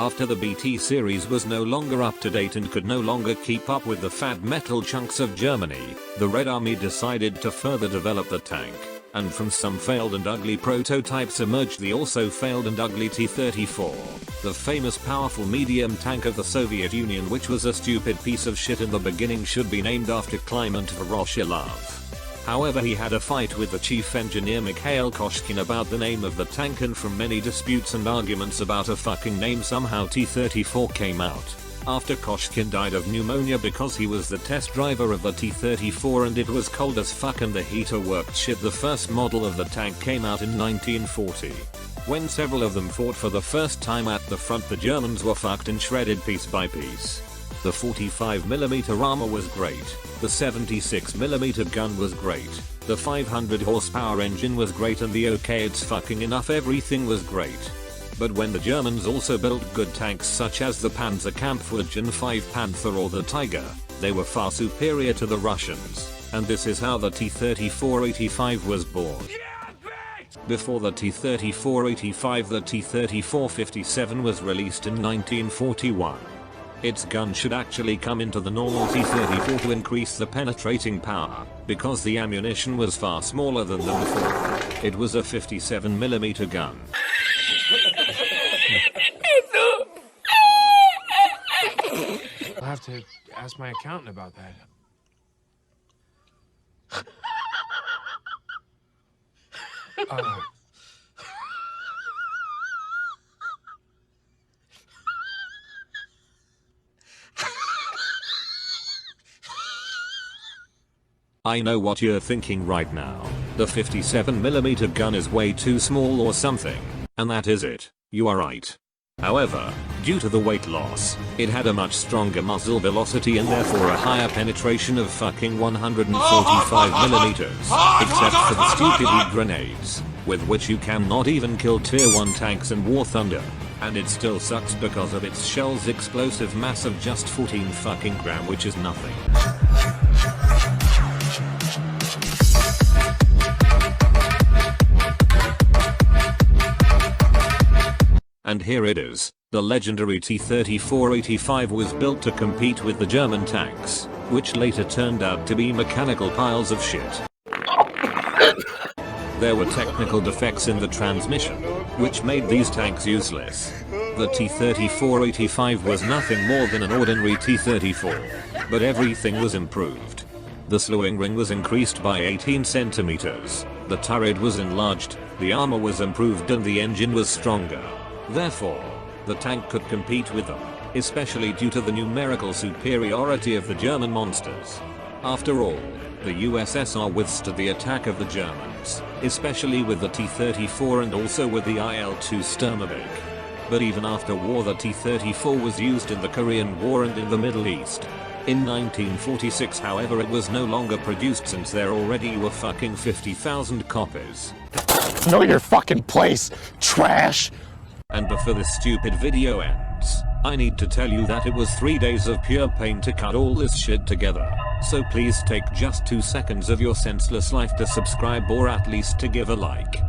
After the BT series was no longer up to date and could no longer keep up with the fat metal chunks of Germany, the Red Army decided to further develop the tank, and from some failed and ugly prototypes emerged the also failed and ugly T-34, the famous powerful medium tank of the Soviet Union, which was a stupid piece of shit in the beginning, should be named after Kliment Voroshilov. However, he had a fight with the chief engineer Mikhail Koshkin about the name of the tank, and from many disputes and arguments about a fucking name, somehow T-34 came out. After Koshkin died of pneumonia because he was the test driver of the T-34 and it was cold as fuck and the heater worked shit, the first model of the tank came out in 1940. When several of them fought for the first time at the front, the Germans were fucked and shredded piece by piece. The 45mm armor was great, the 76mm gun was great, the 500 horsepower engine was great, and the okay it's fucking enough everything was great. But when the Germans also built good tanks such as the Panzerkampfwagen 5 Panther or the Tiger, they were far superior to the Russians, and this is how the T-34-85 was born. Before the T-34-85, the T-34-57 was released in 1941. Its gun should actually come into the normal T-34 to increase the penetrating power, because the ammunition was far smaller than the before. It was a 57mm gun. I'll have to ask my accountant about that. I know what you're thinking right now. The 57mm gun is way too small or something, and that is it. You are right. However, due to the weight loss, it had a much stronger muzzle velocity and therefore a higher penetration of fucking 145mm, except for the stupid heat grenades, with which you cannot even kill tier 1 tanks in War Thunder. And it still sucks because of its shell's explosive mass of just 14 fucking gram, which is nothing. And here it is. The legendary T-34-85 was built to compete with the German tanks, which later turned out to be mechanical piles of shit. There were technical defects in the transmission, which made these tanks useless. The T-34-85 was nothing more than an ordinary T-34, but everything was improved. The slewing ring was increased by 18 centimeters, the turret was enlarged, the armor was improved, and the engine was stronger. Therefore, the tank could compete with them, especially due to the numerical superiority of the German monsters. After all, the USSR withstood the attack of the Germans, especially with the T-34 and also with the IL-2 Sturmovik. But even after war, the T-34 was used in the Korean War and in the Middle East. In 1946, however, it was no longer produced since there already were fucking 50,000 copies. Know your fucking place, trash! And before this stupid video ends, I need to tell you that it was 3 days of pure pain to cut all this shit together. So please take just 2 seconds of your senseless life to subscribe or at least to give a like.